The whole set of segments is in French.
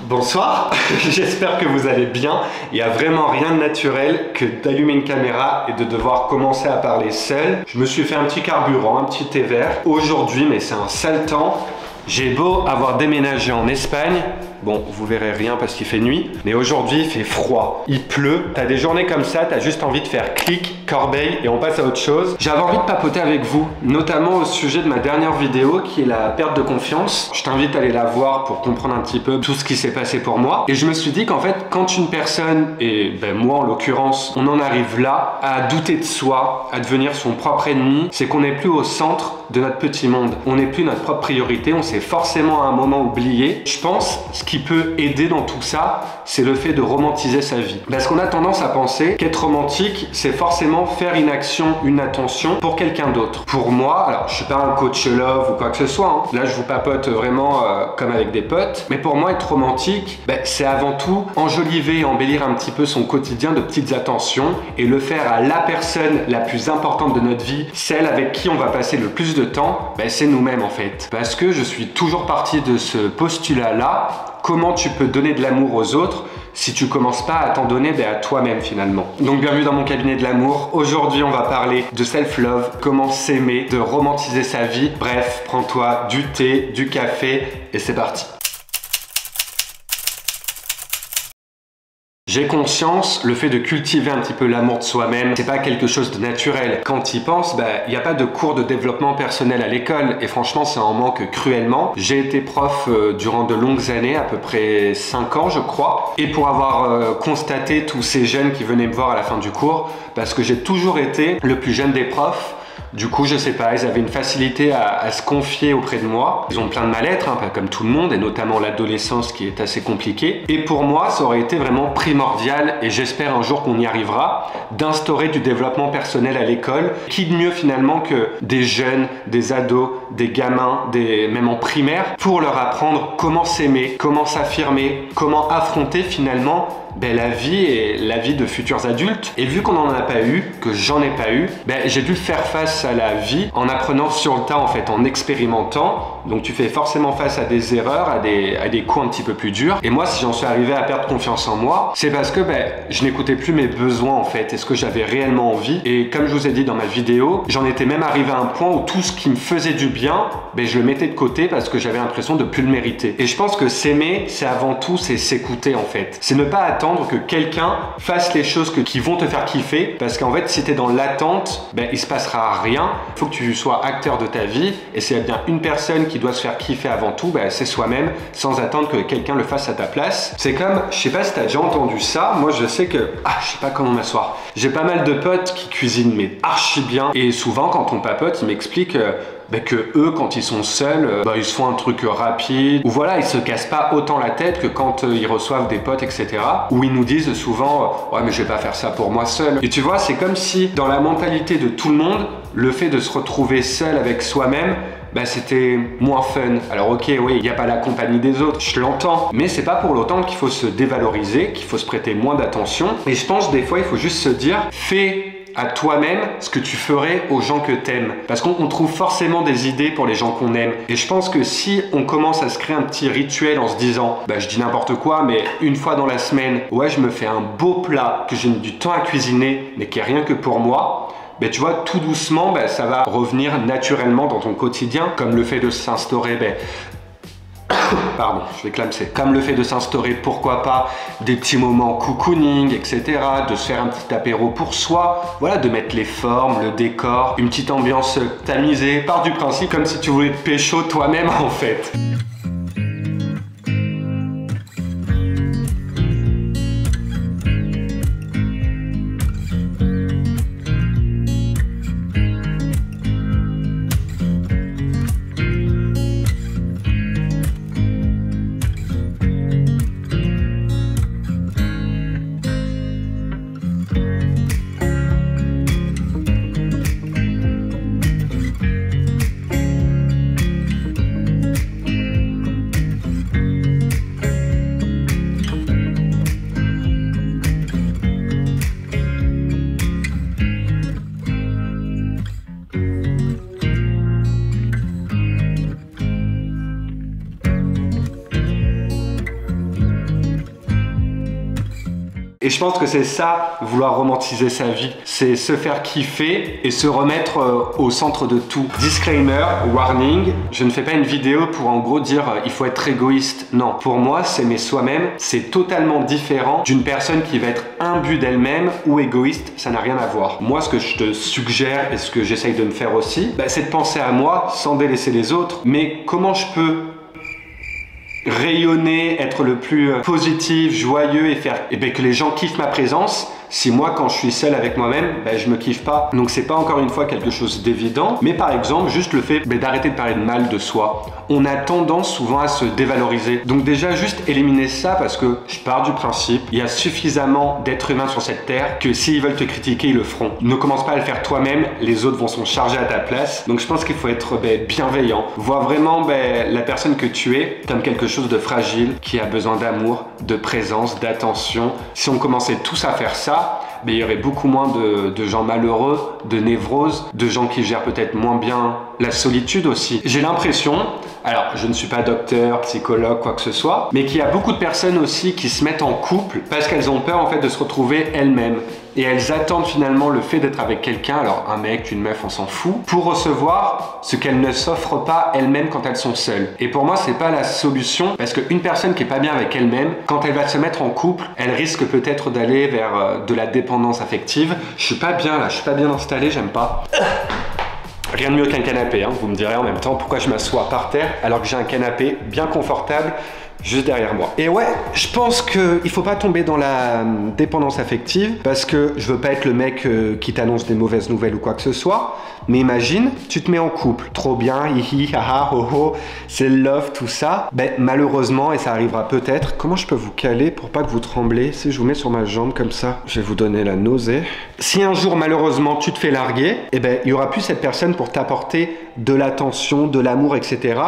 Bonsoir, j'espère que vous allez bien. Il n'y a vraiment rien de naturel que d'allumer une caméra et de devoir commencer à parler seul. Je me suis fait un petit carburant, un petit thé vert. Aujourd'hui, mais c'est un sale temps. J'ai beau avoir déménagé en Espagne, bon, vous verrez rien parce qu'il fait nuit, mais aujourd'hui il fait froid, il pleut, t'as des journées comme ça, t'as juste envie de faire clic, corbeille et on passe à autre chose. J'avais envie de papoter avec vous, notamment au sujet de ma dernière vidéo qui est la perte de confiance. Je t'invite à aller la voir pour comprendre un petit peu tout ce qui s'est passé pour moi. Et je me suis dit qu'en fait, quand une personne, et moi en l'occurrence, on en arrive là, à douter de soi, à devenir son propre ennemi, c'est qu'on n'est plus au centre de notre petit monde. On n'est plus notre propre priorité, on s'est forcément à un moment oublié. Je pense, ce qui peut aider dans tout ça, c'est le fait de romantiser sa vie. Parce qu'on a tendance à penser qu'être romantique, c'est forcément faire une action, une attention pour quelqu'un d'autre. Pour moi, alors je suis pas un coach love ou quoi que ce soit, hein. Là je vous papote vraiment comme avec des potes, mais pour moi être romantique, c'est avant tout enjoliver et embellir un petit peu son quotidien de petites attentions et le faire à la personne la plus importante de notre vie, celle avec qui on va passer le plus de temps, c'est nous-mêmes en fait. Parce que je suis toujours parti de ce postulat-là, comment tu peux donner de l'amour aux autres si tu commences pas à t'en donner à toi-même finalement. Donc bienvenue dans mon cabinet de l'amour. Aujourd'hui on va parler de self-love, comment s'aimer, de romantiser sa vie. Bref, prends-toi du thé, du café et c'est parti. J'ai conscience, le fait de cultiver un petit peu l'amour de soi-même, c'est pas quelque chose de naturel. Quand tu y penses, il n'y a pas de cours de développement personnel à l'école et franchement, ça en manque cruellement. J'ai été prof durant de longues années, à peu près 5 ans je crois, et pour avoir constaté tous ces jeunes qui venaient me voir à la fin du cours, parce que j'ai toujours été le plus jeune des profs. Du coup, je sais pas, ils avaient une facilité à se confier auprès de moi. Ils ont plein de mal-être, pas comme tout le monde, et notamment l'adolescence qui est assez compliquée. Et pour moi, ça aurait été vraiment primordial, et j'espère un jour qu'on y arrivera, d'instaurer du développement personnel à l'école. Qui de mieux finalement que des jeunes, des ados, des gamins, même en primaire, pour leur apprendre comment s'aimer, comment s'affirmer, comment affronter finalement la vie et la vie de futurs adultes. Et vu qu'on n'en a pas eu, que j'en ai pas eu, j'ai dû faire face à la vie en apprenant sur le tas en fait, en expérimentant. Donc tu fais forcément face à des erreurs, à des coups un petit peu plus durs. Et moi, si j'en suis arrivé à perdre confiance en moi, c'est parce que je n'écoutais plus mes besoins en fait, et ce que j'avais réellement envie. Et comme je vous ai dit dans ma vidéo, j'en étais même arrivé à un point où tout ce qui me faisait du bien, je le mettais de côté parce que j'avais l'impression de plus le mériter. Et je pense que s'aimer, c'est avant tout, c'est s'écouter en fait. C'est ne pas attendre que quelqu'un fasse les choses qui vont te faire kiffer, parce qu'en fait si tu es dans l'attente, il se passera rien. Il faut que tu sois acteur de ta vie, et s'il y a bien une personne qui doit se faire kiffer avant tout, c'est soi-même, sans attendre que quelqu'un le fasse à ta place. C'est comme, je sais pas si tu as déjà entendu ça, moi je sais que, je sais pas comment m'asseoir. J'ai pas mal de potes qui cuisinent mais archi bien, et souvent quand on papote, ils m'expliquent que eux, quand ils sont seuls, ils se font un truc rapide, ou voilà, ils se cassent pas autant la tête que quand ils reçoivent des potes, etc. Où ils nous disent souvent, ouais mais je vais pas faire ça pour moi seul. Et tu vois, c'est comme si dans la mentalité de tout le monde, le fait de se retrouver seul avec soi-même, c'était moins fun. Alors ok, oui, il n'y a pas la compagnie des autres, je l'entends, mais c'est pas pour l'autant qu'il faut se dévaloriser, qu'il faut se prêter moins d'attention. Et je pense des fois, il faut juste se dire, fais à toi-même ce que tu ferais aux gens que t'aimes. Parce qu'on trouve forcément des idées pour les gens qu'on aime. Et je pense que si on commence à se créer un petit rituel en se disant, je dis n'importe quoi, mais une fois dans la semaine, ouais, je me fais un beau plat que j'ai mis du temps à cuisiner, mais qui est rien que pour moi, tu vois, tout doucement, ça va revenir naturellement dans ton quotidien, comme le fait de s'instaurer, pardon, je vais clamser. Comme le fait de s'instaurer, pourquoi pas, des petits moments cocooning, etc. De se faire un petit apéro pour soi. Voilà, de mettre les formes, le décor, une petite ambiance tamisée. Part du principe comme si tu voulais te pécho toi-même en fait. Et je pense que c'est ça, vouloir romantiser sa vie. C'est se faire kiffer et se remettre au centre de tout. Disclaimer, warning, je ne fais pas une vidéo pour en gros dire il faut être égoïste. Non, pour moi, s'aimer soi-même, c'est totalement différent d'une personne qui va être imbue d'elle-même ou égoïste, ça n'a rien à voir. Moi, ce que je te suggère et ce que j'essaye de me faire aussi, c'est de penser à moi sans délaisser les autres. Mais comment je peux rayonner, être le plus positif, joyeux et faire que les gens kiffent ma présence si moi quand je suis seul avec moi-même, je me kiffe pas. Donc c'est pas encore une fois quelque chose d'évident, mais par exemple juste le fait d'arrêter de parler de mal de soi. On a tendance souvent à se dévaloriser. Donc déjà juste éliminer ça parce que je pars du principe, il y a suffisamment d'êtres humains sur cette terre que s'ils veulent te critiquer, ils le feront. Ne commence pas à le faire toi-même, les autres vont s'en charger à ta place. Donc je pense qu'il faut être bienveillant. Voir vraiment la personne que tu es comme quelque chose de fragile, qui a besoin d'amour, de présence, d'attention. Si on commençait tous à faire ça, il y aurait beaucoup moins de gens malheureux, de névroses, de gens qui gèrent peut-être moins bien la solitude aussi. J'ai l'impression, alors je ne suis pas docteur, psychologue, quoi que ce soit, mais qu'il y a beaucoup de personnes aussi qui se mettent en couple parce qu'elles ont peur en fait de se retrouver elles-mêmes. Et elles attendent finalement le fait d'être avec quelqu'un, alors un mec, une meuf, on s'en fout, pour recevoir ce qu'elles ne s'offrent pas elles-mêmes quand elles sont seules. Et pour moi, c'est pas la solution, parce qu'une personne qui est pas bien avec elle-même, quand elle va se mettre en couple, elle risque peut-être d'aller vers de la dépendance affective. Je suis pas bien là, je suis pas bien installé, j'aime pas. Rien de mieux qu'un canapé, vous me direz en même temps pourquoi je m'assois par terre alors que j'ai un canapé bien confortable juste derrière moi. Et ouais, je pense qu'il faut pas tomber dans la dépendance affective parce que je veux pas être le mec qui t'annonce des mauvaises nouvelles ou quoi que ce soit, mais imagine, tu te mets en couple, trop bien, hihi, haha, ho ho, c'est le love, tout ça. Malheureusement, et ça arrivera peut-être, comment je peux vous caler pour pas que vous tremblez si je vous mets sur ma jambe comme ça? Je vais vous donner la nausée. Si un jour, malheureusement, tu te fais larguer, il y aura plus cette personne pour t'apporter de l'attention, de l'amour, etc.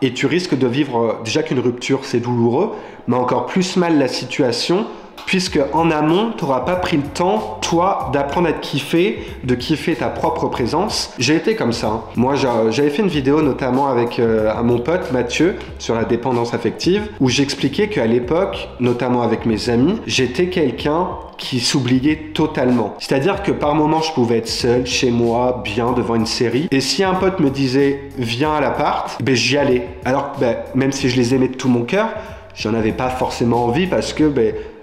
Et tu risques de vivre, déjà qu'une rupture, c'est douloureux, mais encore plus mal la situation, puisque en amont, tu n'auras pas pris le temps, toi, d'apprendre à te kiffer, de kiffer ta propre présence. J'ai été comme ça. Moi, j'avais fait une vidéo notamment avec mon pote Mathieu sur la dépendance affective, où j'expliquais qu'à l'époque, notamment avec mes amis, j'étais quelqu'un qui s'oubliait totalement. C'est-à-dire que par moments, je pouvais être seul, chez moi, bien, devant une série. Et si un pote me disait « viens à l'appart », j'y allais. Alors que même si je les aimais de tout mon cœur, j'en avais pas forcément envie parce que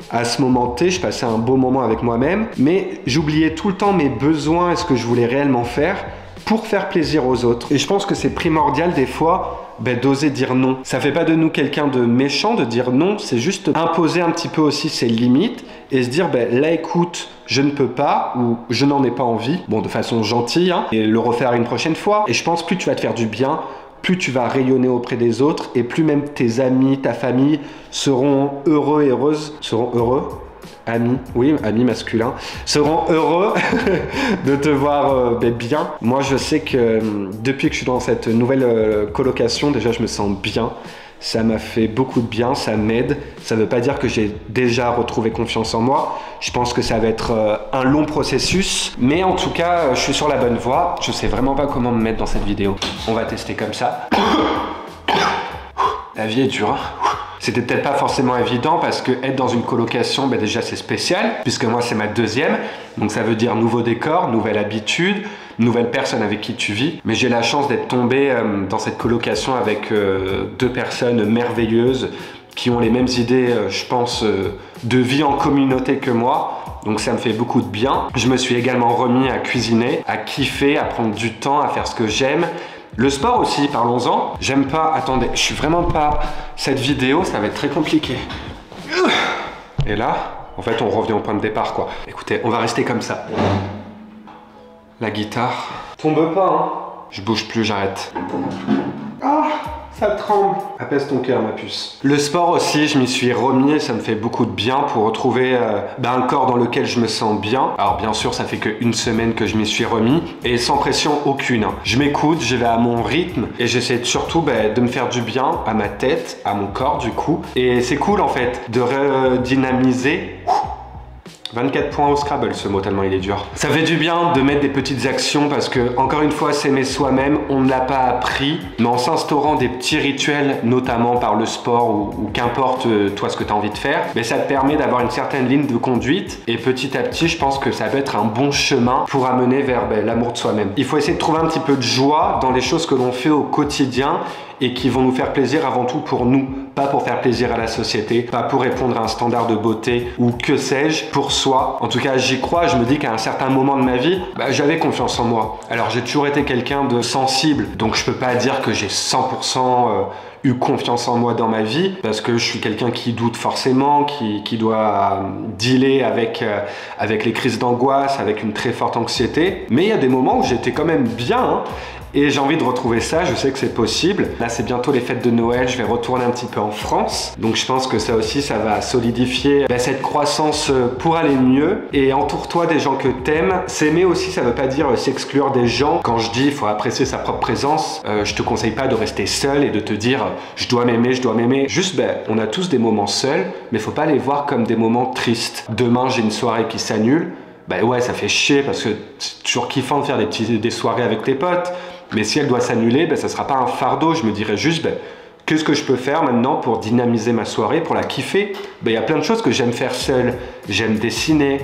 à ce moment T, je passais un beau moment avec moi-même, mais j'oubliais tout le temps mes besoins et ce que je voulais réellement faire pour faire plaisir aux autres. Et je pense que c'est primordial des fois d'oser dire non. Ça fait pas de nous quelqu'un de méchant de dire non, c'est juste imposer un petit peu aussi ses limites et se dire là écoute, je ne peux pas ou je n'en ai pas envie, de façon gentille, et le refaire une prochaine fois. Et je pense plus tu vas te faire du bien, plus tu vas rayonner auprès des autres et plus même tes amis, ta famille seront heureux et heureuses, seront heureux, amis, oui, amis masculins, seront heureux de te voir bien. Moi, je sais que depuis que je suis dans cette nouvelle colocation, déjà, je me sens bien. Ça m'a fait beaucoup de bien, ça m'aide. Ça ne veut pas dire que j'ai déjà retrouvé confiance en moi. Je pense que ça va être un long processus. Mais en tout cas, je suis sur la bonne voie. Je sais vraiment pas comment me mettre dans cette vidéo. On va tester comme ça. La vie est dure, C'était peut-être pas forcément évident parce que être dans une colocation, déjà c'est spécial, puisque moi c'est ma deuxième, donc ça veut dire nouveau décor, nouvelle habitude, nouvelle personne avec qui tu vis. Mais j'ai la chance d'être tombé dans cette colocation avec deux personnes merveilleuses qui ont les mêmes idées, je pense, de vie en communauté que moi. Donc ça me fait beaucoup de bien. Je me suis également remis à cuisiner, à kiffer, à prendre du temps, à faire ce que j'aime. Le sport aussi, parlons-en. J'aime pas, attendez, je suis vraiment pas... Cette vidéo, ça va être très compliqué. Et là, en fait, on revient au point de départ, quoi. Écoutez, on va rester comme ça. La guitare. Tombe pas, Je bouge plus, j'arrête. Ah, ça tremble. Apaise ton cœur, ma puce. Le sport aussi, je m'y suis remis et ça me fait beaucoup de bien pour retrouver un corps dans lequel je me sens bien. Alors bien sûr, ça fait qu'une semaine que je m'y suis remis et sans pression aucune. Je m'écoute, je vais à mon rythme et j'essaie surtout de me faire du bien à ma tête, à mon corps du coup. Et c'est cool en fait de redynamiser 24 points au Scrabble ce mot tellement il est dur. Ça fait du bien de mettre des petites actions parce que, encore une fois, s'aimer soi-même, on ne l'a pas appris, mais en s'instaurant des petits rituels, notamment par le sport ou qu'importe toi ce que tu as envie de faire, mais ça te permet d'avoir une certaine ligne de conduite et petit à petit, je pense que ça peut être un bon chemin pour amener vers l'amour de soi-même. Il faut essayer de trouver un petit peu de joie dans les choses que l'on fait au quotidien et qui vont nous faire plaisir avant tout pour nous, pas pour faire plaisir à la société, pas pour répondre à un standard de beauté ou que sais-je, pour soi. En tout cas, j'y crois, je me dis qu'à un certain moment de ma vie, j'avais confiance en moi. Alors j'ai toujours été quelqu'un de sensible, donc je peux pas dire que j'ai 100% eu confiance en moi dans ma vie, parce que je suis quelqu'un qui doute forcément, qui doit dealer avec les crises d'angoisse, avec une très forte anxiété. Mais il y a des moments où j'étais quand même bien, hein. Et j'ai envie de retrouver ça, je sais que c'est possible. Là, c'est bientôt les fêtes de Noël, je vais retourner un petit peu en France. Donc je pense que ça aussi, ça va solidifier cette croissance pour aller mieux. Et entoure-toi des gens que t'aimes. S'aimer aussi, ça veut pas dire s'exclure des gens. Quand je dis il faut apprécier sa propre présence, je te conseille pas de rester seul et de te dire je dois m'aimer, je dois m'aimer. Juste, on a tous des moments seuls, mais faut pas les voir comme des moments tristes. Demain, j'ai une soirée qui s'annule. Ouais, ça fait chier parce que c'est toujours kiffant de faire des soirées avec tes potes. Mais si elle doit s'annuler, ça sera pas un fardeau. Je me dirais juste, qu'est-ce que je peux faire maintenant pour dynamiser ma soirée, pour la kiffer? Il y a plein de choses que j'aime faire seul. J'aime dessiner.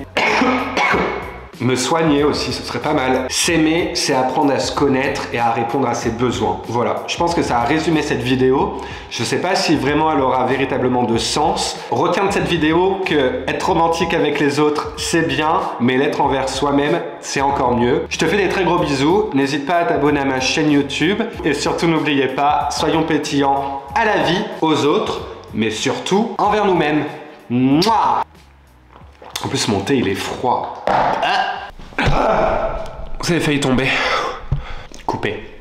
Me soigner aussi, ce serait pas mal. S'aimer, c'est apprendre à se connaître et à répondre à ses besoins. Voilà, je pense que ça a résumé cette vidéo. Je sais pas si vraiment elle aura véritablement de sens. Retiens de cette vidéo que être romantique avec les autres, c'est bien, mais l'être envers soi-même, c'est encore mieux. Je te fais des très gros bisous. N'hésite pas à t'abonner à ma chaîne YouTube. Et surtout, n'oubliez pas, soyons pétillants à la vie, aux autres, mais surtout envers nous-mêmes. Mouah! En plus, mon thé, il est froid. Vous avez failli tomber. Coupé.